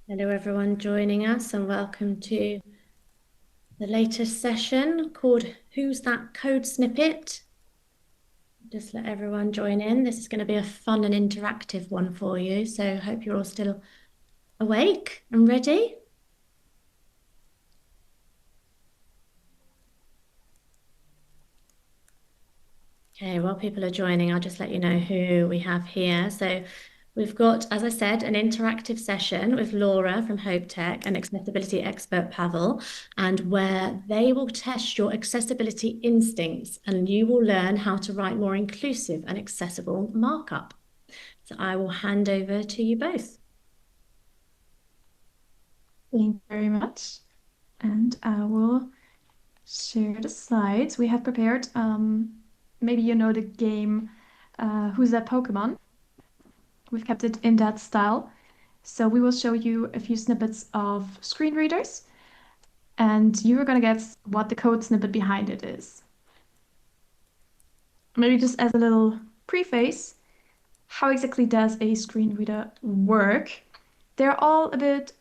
Hello, everyone joining us, and welcome to the latest session called Who's That Code Snippet? Just let everyone join in. This is going to be a fun and interactive one for you, so hope you're all still awake and ready. Okay, while people are joining, I'll just let you know who we have here. So we've got, as I said, an interactive session with Laura from Hope Tech and accessibility expert Pavel, and where they will test your accessibility instincts and you will learn how to write more inclusive and accessible markup. So I will hand over to you both. Thank you very much. And I will share the slides we have prepared. Maybe you know the game Who's That Pokemon? We've kept it in that style. So we will show you a few snippets of screen readers, and you are going to guess what the code snippet behind it is. Maybe just as a little preface, how exactly does a screen reader work? They're all a bit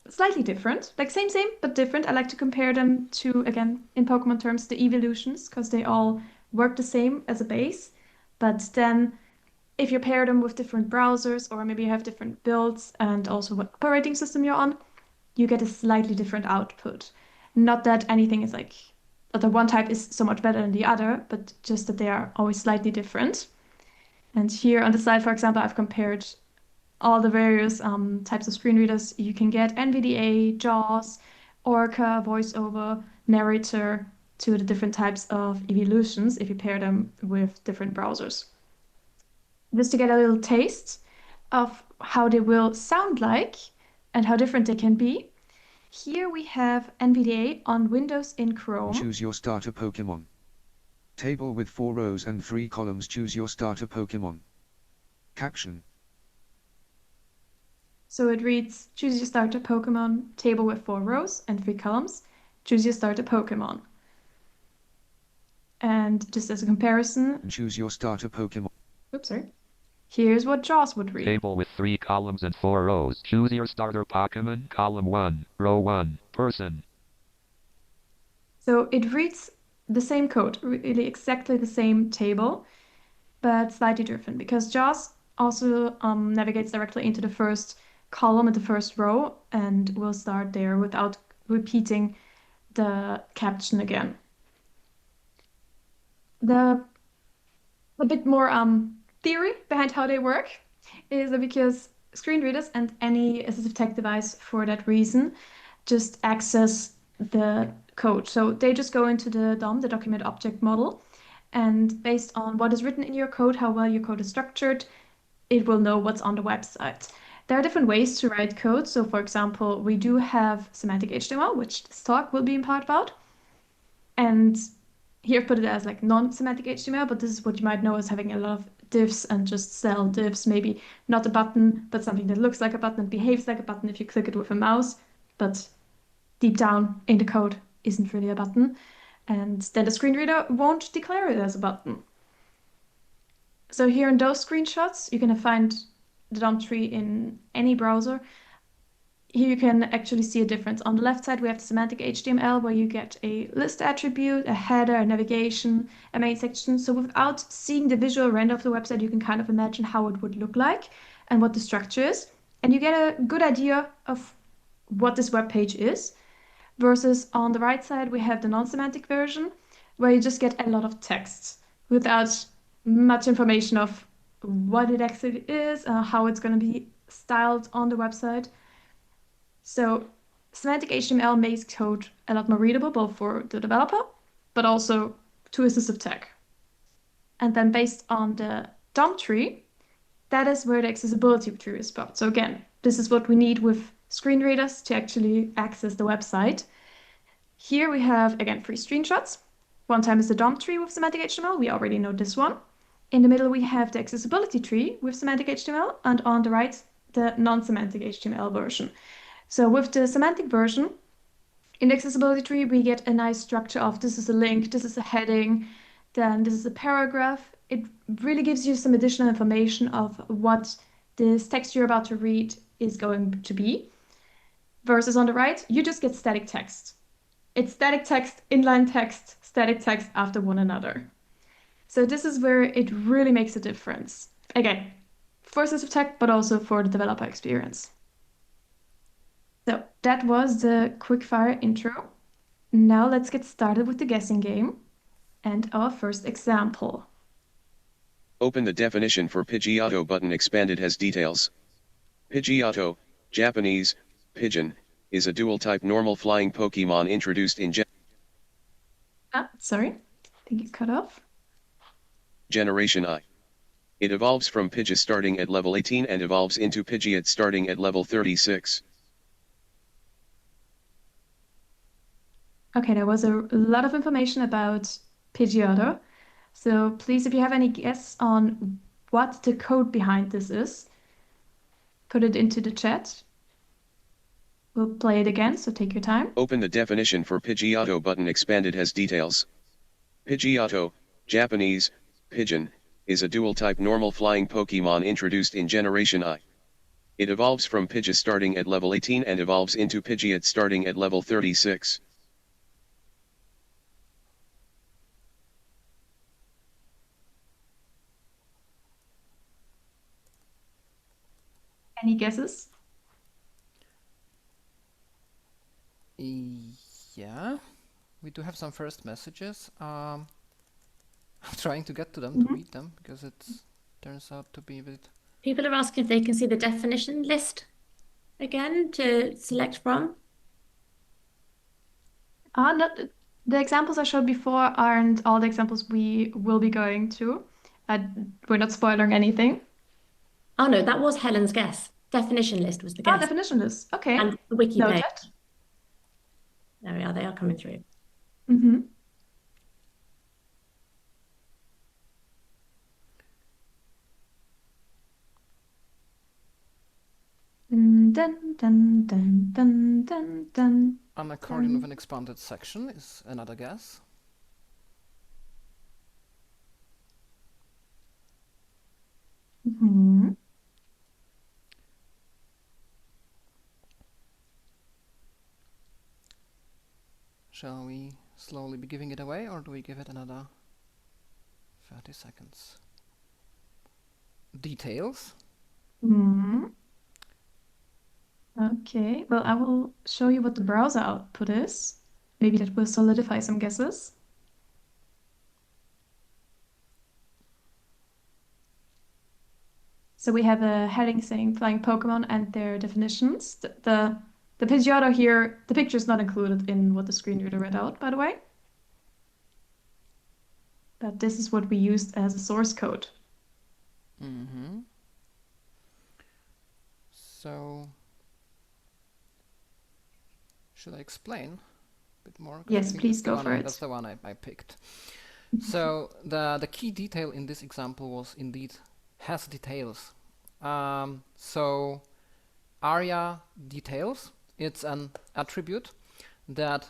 slightly different, like same, but different. I like to compare them to, again, in Pokemon terms, the evolutions, because they all work the same as a base. But then if you pair them with different browsers, or maybe you have different builds and also what operating system you're on, you get a slightly different output. Not that anything is like, that the one type is so much better than the other, but just that they are always slightly different. And here on the slide, for example, I've compared all the various types of screen readers you can get: NVDA, JAWS, Orca, VoiceOver, Narrator, to the different types of evolutions if you pair them with different browsers. Just to get a little taste of how they will sound like and how different they can be, here we have NVDA on Windows in Chrome. Choose your starter Pokemon. Table with 4 rows and 3 columns. Choose your starter Pokemon. Caption. So it reads, choose your starter Pokemon, table with 4 rows and 3 columns. Choose your starter Pokemon. And just as a comparison, Choose your starter Pokemon. oops, sorry. Here's what JAWS would read. Table with 3 columns and 4 rows. Choose your starter Pokemon. Column 1, row 1, person. So it reads the same code, really exactly the same table, but slightly different because JAWS also navigates directly into the first column and the first row and will start there without repeating the caption again. A bit more theory behind how they work is that because screen readers and any assistive tech device for that reason just access the code. So they just go into the DOM, the document object model, and based on what is written in your code, how well your code is structured, it will know what's on the website. There are different ways to write code. So for example, we do have semantic HTML, which this talk will be in part about. And here I've put it as like non-semantic HTML, but this is what you might know as having a lot of divs and just cell divs, maybe not a button, but something that looks like a button and behaves like a button if you click it with a mouse, but deep down in the code isn't really a button. And then the screen reader won't declare it as a button. So here in those screenshots, you're going to find the DOM tree in any browser. Here you can actually see a difference. On the left side, we have the semantic HTML where you get a list attribute, a header, a navigation, a main section. So without seeing the visual render of the website, you can kind of imagine how it would look like and what the structure is. And you get a good idea of what this web page is. Versus on the right side, we have the non-semantic version where you just get a lot of text without much information of what it actually is, how it's going to be styled on the website. So semantic HTML makes code a lot more readable, both for the developer, but also to assistive tech. And then based on the DOM tree, that is where the accessibility tree is spot. So again, this is what we need with screen readers to actually access the website. Here we have, again, 3 screenshots. One time is the DOM tree with semantic HTML. We already know this one. In the middle, we have the accessibility tree with semantic HTML, and on the right, the non-semantic HTML version. So with the semantic version, in the accessibility tree, we get a nice structure of this is a link, this is a heading, then this is a paragraph. It really gives you some additional information of what this text you're about to read is going to be. versus on the right, you just get static text. It's static text, inline text, static text after one another. So this is where it really makes a difference. Again, for assistive tech, but also for the developer experience. So that was the quickfire intro. Now let's get started with the guessing game and our first example. Open the definition for Pidgeotto button expanded has details. Pidgeotto, Japanese, pigeon, is a dual-type normal flying Pokemon introduced in Sorry, I think it cut off. Generation I. It evolves from Pidgeot starting at level 18 and evolves into Pidgeot starting at level 36. Okay, there was a lot of information about Pidgeotto. So please, if you have any guess on what the code behind this is, put it into the chat. We'll play it again, so take your time. Open the definition for Pidgeotto button expanded has details. Pidgeotto, Japanese, pigeon, is a dual-type normal flying Pokemon introduced in Generation I. It evolves from Pidgeot starting at level 18 and evolves into Pidgeot starting at level 36. Any guesses? Yeah, we do have some first messages. I'm trying to get to them to read them because it turns out to be a bit. People are asking if they can see the definition list again to select from. Not the examples I showed before aren't all the examples we will be going to. We're not spoiling anything. Oh no, that was Helen's guess. Definition list was the guess. Definition list. Okay. And the wiki Noted. page. There we are, they are coming through. Mm-hmm. Dun, dun, dun, dun, dun, dun, dun. An accordion of an expanded section is another guess. Mm-hmm. Shall we slowly be giving it away, or do we give it another 30 seconds? Details. Mm-hmm. Okay, well, I will show you what the browser output is. Maybe that will solidify some guesses. So we have a heading saying flying Pokemon and their definitions. The Pidgeotto here, the picture is not included in what the screen reader read out, by the way. But this is what we used as a source code. Mm-hmm. So, should I explain a bit more? 'Cause I Yes, think please that's the go one for it. That's the one I picked. So the key detail in this example was indeed has details. So ARIA details, it's an attribute that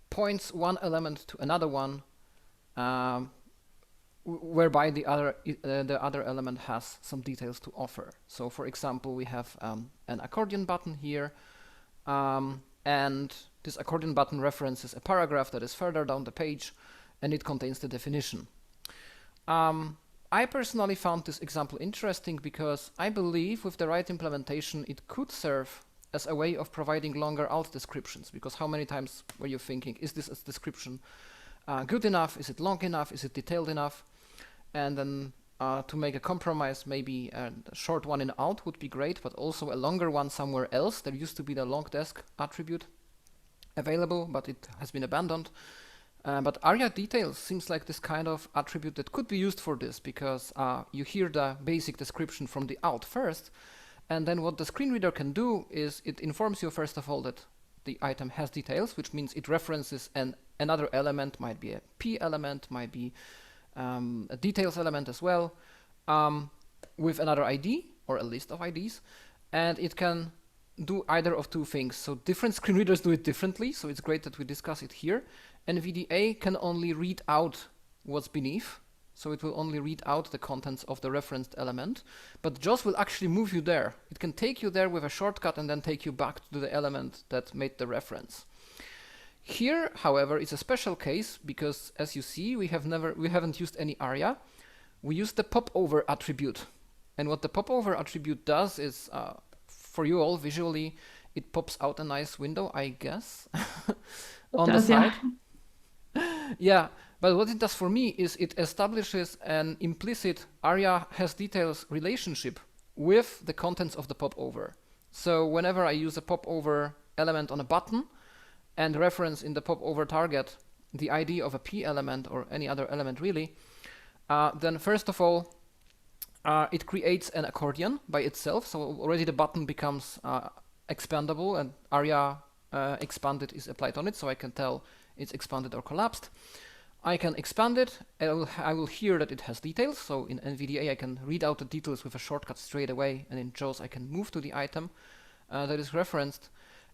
points one element to another one, whereby the other element has some details to offer. So for example, we have an accordion button here, and this accordion button references a paragraph that is further down the page, and it contains the definition. I personally found this example interesting because I believe with the right implementation it could serve as a way of providing longer alt descriptions, because how many times were you thinking, is this description good enough, is it long enough, is it detailed enough? And then to make a compromise, maybe a short one in alt would be great, but also a longer one somewhere else. There used to be the long desk attribute available, but it has been abandoned. But ARIA details seems like this kind of attribute that could be used for this, because you hear the basic description from the alt first, and then what the screen reader can do is it informs you first of all that the item has details, which means it references another element, might be a P element, might be a details element as well, with another ID or a list of IDs, and it can do either of two things. So different screen readers do it differently, so it's great that we discuss it here. NVDA can only read out what's beneath, so it will only read out the contents of the referenced element, but JAWS will actually move you there. It can take you there with a shortcut and then take you back to the element that made the reference. Here, however, it's a special case because, as you see, we haven't used any ARIA. We used the popover attribute, and what the popover attribute does is, for you all visually, it pops out a nice window, I guess, on the side. Yeah, but what it does for me is it establishes an implicit ARIA has details relationship with the contents of the popover. So whenever I use a popover element on a button and reference in the popover target the ID of a P element or any other element really, then first of all, it creates an accordion by itself. So already the button becomes expandable, and ARIA expanded is applied on it, so I can tell it's expanded or collapsed. I can expand it. I will hear that it has details. So in NVDA, I can read out the details with a shortcut straight away, and in JAWS, I can move to the item that is referenced.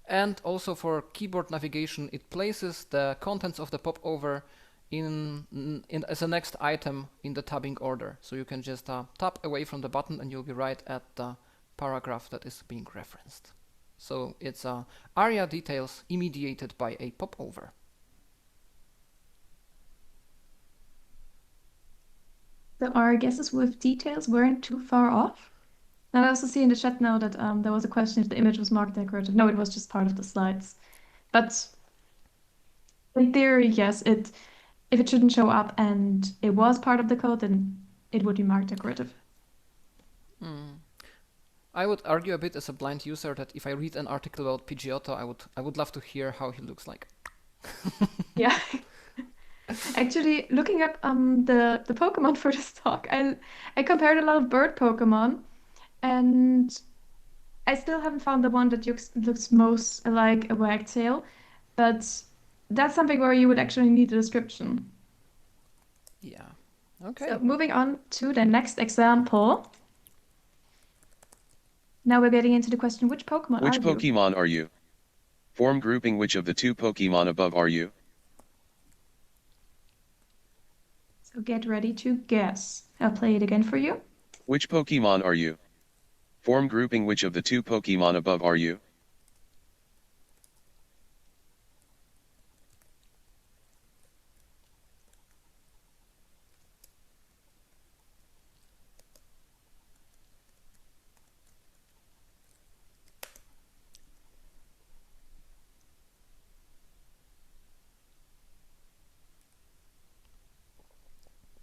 And also for keyboard navigation, it places the contents of the popover in as a next item in the tabbing order. So you can just tap away from the button, and you'll be right at the paragraph that is being referenced. So it's ARIA details immediated by a popover. So our guesses with details weren't too far off. And I also see in the chat now that there was a question if the image was marked decorative. No, it was just part of the slides. But in theory, yes, if it shouldn't show up and it was part of the code, then it would be marked decorative. I would argue a bit as a blind user that if I read an article about Pidgeotto, I would love to hear how he looks like. Yeah. Actually, looking up the Pokemon for this talk, I compared a lot of bird Pokemon, and I still haven't found the one that looks most like a Wagtail, but that's something where you would actually need a description. Yeah. Okay. So moving on to the next example. Now we're getting into the question, which Pokemon Which are you? Pokemon are you? Form grouping, which of the two Pokemon above are you? So get ready to guess. I'll play it again for you. Which Pokemon are you? Form grouping, which of the two Pokemon above are you?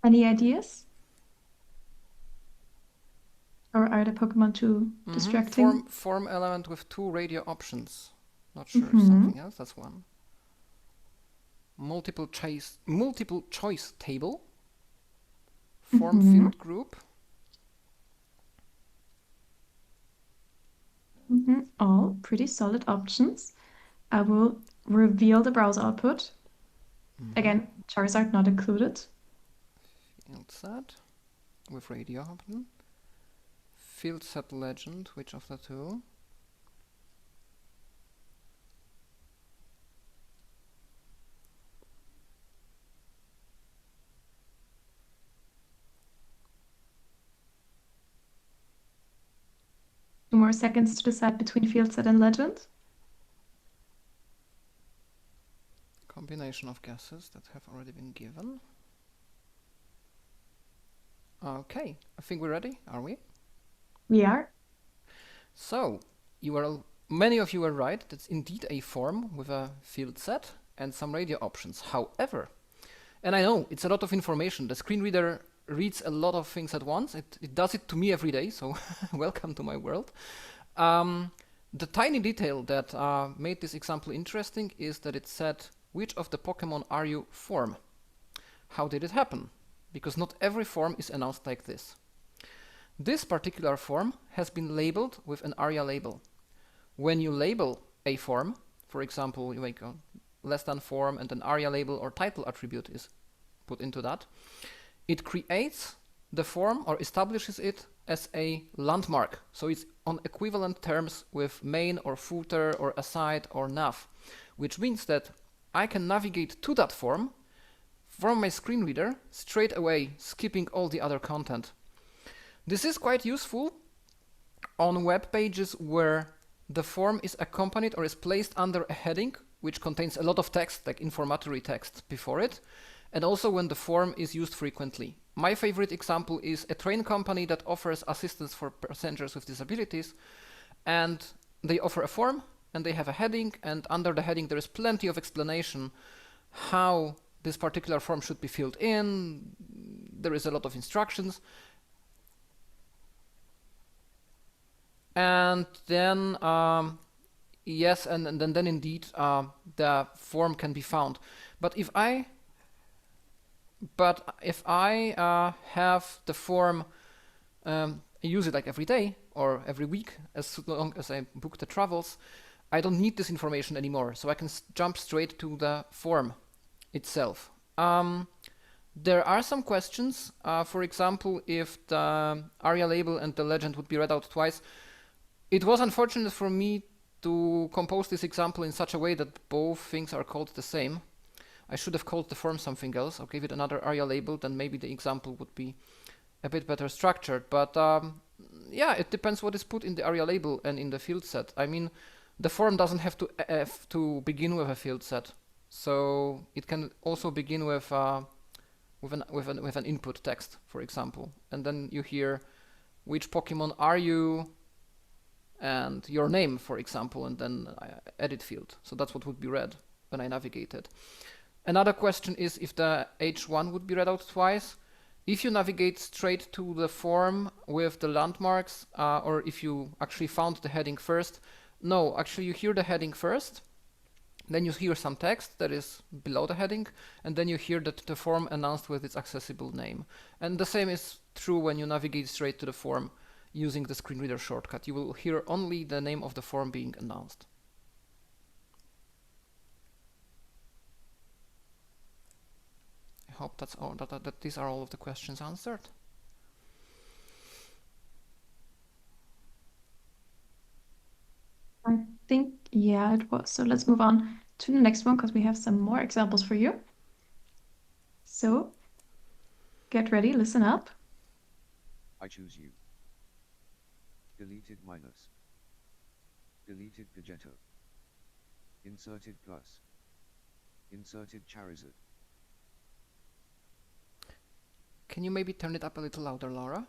Any ideas? Or are the Pokemon too distracting? Form element with 2 radio options. Not sure if something else. That's one. Multiple choice table. Form field group. All pretty solid options. I will reveal the browser output. Again, Charizard not included. Field set with radio option. Field set legend, which of the two? Two more seconds to decide between field set and legend. Combination of guesses that have already been given. Okay, I think we're ready, are we? We are. So, many of you are right. That's indeed a form with a field set and some radio options. However, and I know it's a lot of information. The screen reader reads a lot of things at once. It does it to me every day, so welcome to my world. The tiny detail that made this example interesting is that it said, which of the Pokemon are you form? How did it happen? Because not every form is announced like this. This particular form has been labeled with an ARIA label. When you label a form, for example, you make a less than form and an ARIA label or title attribute is put into that, it creates the form or establishes it as a landmark. So it's on equivalent terms with main or footer or aside or nav, which means that I can navigate to that form from my screen reader straight away, skipping all the other content. This is quite useful on web pages where the form is accompanied or is placed under a heading which contains a lot of text, like informatory text before it, and also when the form is used frequently. My favorite example is a train company that offers assistance for passengers with disabilities, and they offer a form and they have a heading, and under the heading there is plenty of explanation how this particular form should be filled in. There is a lot of instructions. And then, yes, and then indeed the form can be found. But if I have the form, use it like every day or every week, as long as I book the travels, I don't need this information anymore. So I can jump straight to the form itself. There are some questions. For example, if the ARIA label and the legend would be read out twice. It was unfortunate for me to compose this example in such a way that both things are called the same. I should have called the form something else or gave it another ARIA label, then maybe the example would be a bit better structured. But yeah, it depends what is put in the ARIA label and in the field set. I mean, the form doesn't have to begin with a field set, so it can also begin with an input text, for example, and then you hear which Pokemon are you, and your name, for example, and then edit field. So that's what would be read when I navigated. Another question is if the H1 would be read out twice. If you navigate straight to the form with the landmarks, or if you actually found the heading first, no, actually you hear the heading first, then you hear some text that is below the heading, and then you hear the form announced with its accessible name. And the same is true when you navigate straight to the form using the screen reader shortcut. You will hear only the name of the form being announced. I hope that's all, that these are all of the questions answered. I think, yeah, it was. So let's move on to the next one because we have some more examples for you. So get ready, listen up. I choose you. Deleted minus. Deleted Pidgeotto. Inserted plus. Inserted Charizard. Can you maybe turn it up a little louder, Laura?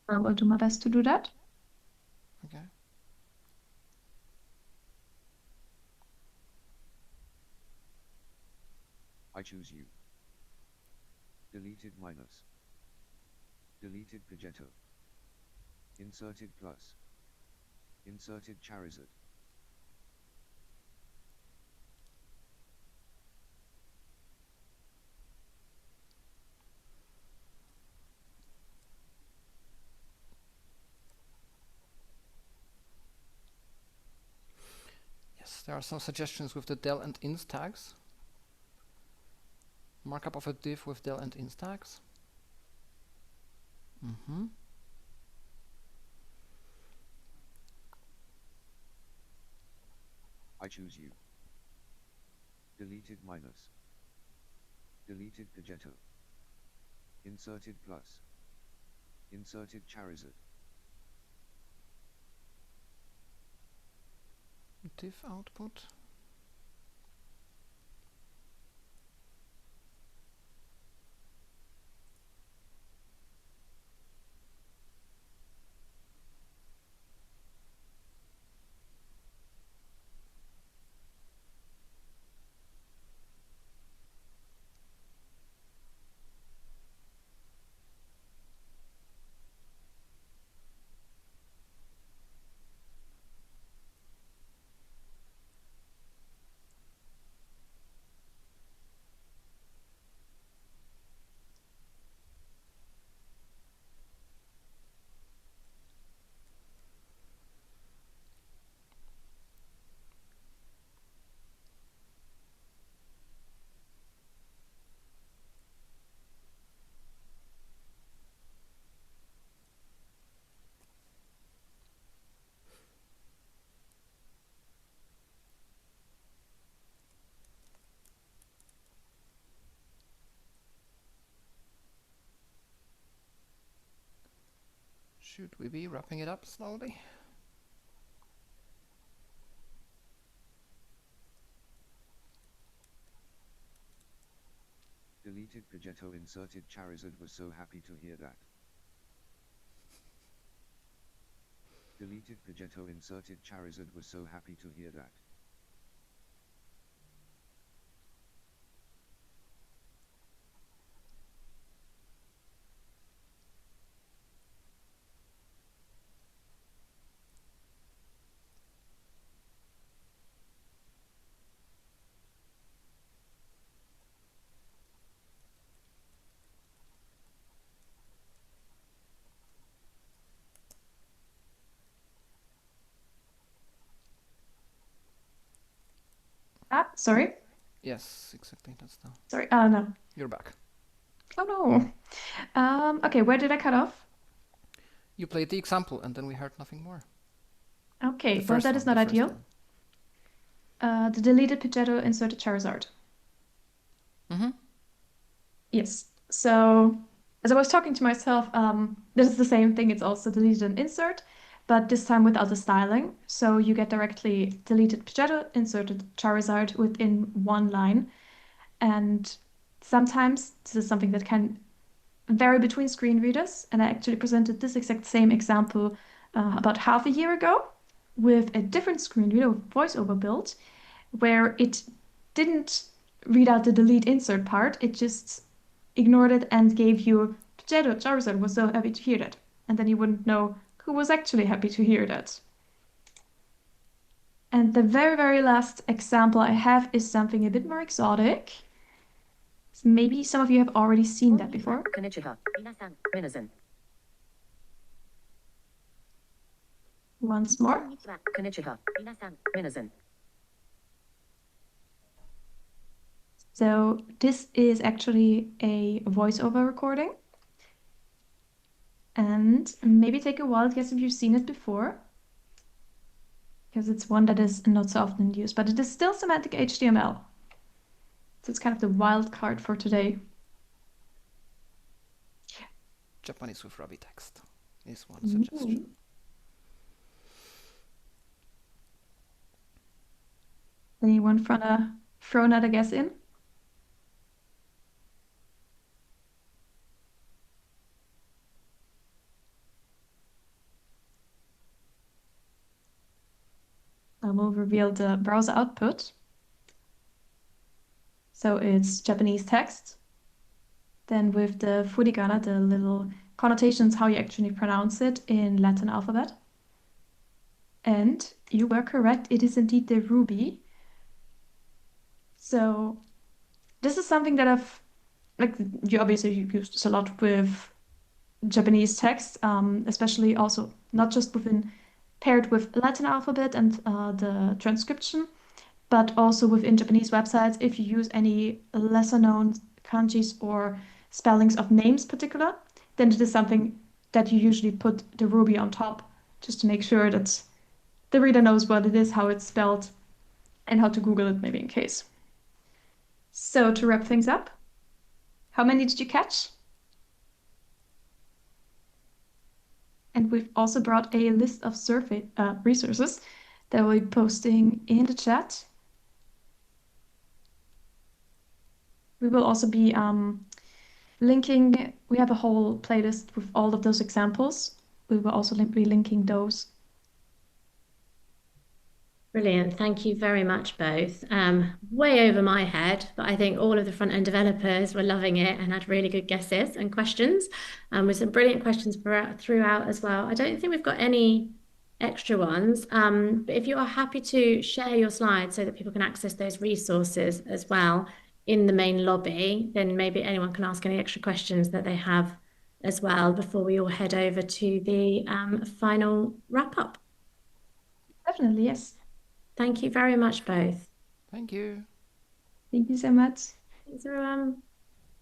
I will do my best to do that. Okay. I choose you. Deleted minus. Deleted Pidgeotto. Inserted plus. Inserted Charizard. Yes, there are some suggestions with the del and inst tags. Markup of a div with del and inst tags. I choose you. Deleted minus. Deleted Pidgeotto. Inserted plus. Inserted Charizard. Div output. Should we be wrapping it up slowly? Deleted Pidgeotto inserted Charizard was so happy to hear that. Deleted Pidgeotto inserted Charizard was so happy to hear that. Ah, sorry. Yes, exactly. That's the. Sorry. No. You're back. Oh no. Okay, where did I cut off? You played the example, and then we heard nothing more. Okay, The well, first that one, is not the first ideal. one. The deleted Pidgeotto inserted Charizard. Mm-hmm. Yes. So, as I was talking to myself, this is the same thing. It's also deleted and insert, but this time without the styling. So you get directly deleted Pidgeotto, inserted Charizard within one line. And sometimes this is something that can vary between screen readers. And I actually presented this exact same example about half a year ago with a different screen reader with VoiceOver built, where it didn't read out the delete insert part. It just ignored it and gave you Charizard was so happy to hear that. And then you wouldn't know who was actually happy to hear that. And the very, very last example I have is something a bit more exotic. Maybe some of you have already seen that before. Once more. So this is actually a voiceover recording. And maybe take a wild guess if you've seen it before, because it's one that is not so often used, but it is still semantic HTML. So it's kind of the wild card for today. Japanese with Ruby text is one suggestion. Anyone throw another guess in? I will reveal the browser output. So it's Japanese text. Then with the furigana, the little connotations, how you actually pronounce it in Latin alphabet. And you were correct, it is indeed the Ruby. So this is something that you obviously use this a lot with Japanese text, especially also not just paired with Latin alphabet and the transcription, but also within Japanese websites. If you use any lesser known kanjis or spellings of names particular, then it is something that you usually put the Ruby on top just to make sure that the reader knows what it is, how it's spelled, and how to Google it maybe in case. So to wrap things up, how many did you catch? And we've also brought a list of survey resources that we'll be posting in the chat. We will also be linking, we have a whole playlist with all of those examples. We will also be linking those. Brilliant. Thank you very much, both. Way over my head, but I think all of the front-end developers were loving it and had really good guesses and questions, with some brilliant questions throughout as well. I don't think we've got any extra ones, but if you are happy to share your slides so that people can access those resources as well in the main lobby, then maybe anyone can ask any extra questions that they have as well before we all head over to the final wrap-up. Definitely, yes. Thank you very much, both. Thank you. Thank you so much. Thanks, everyone.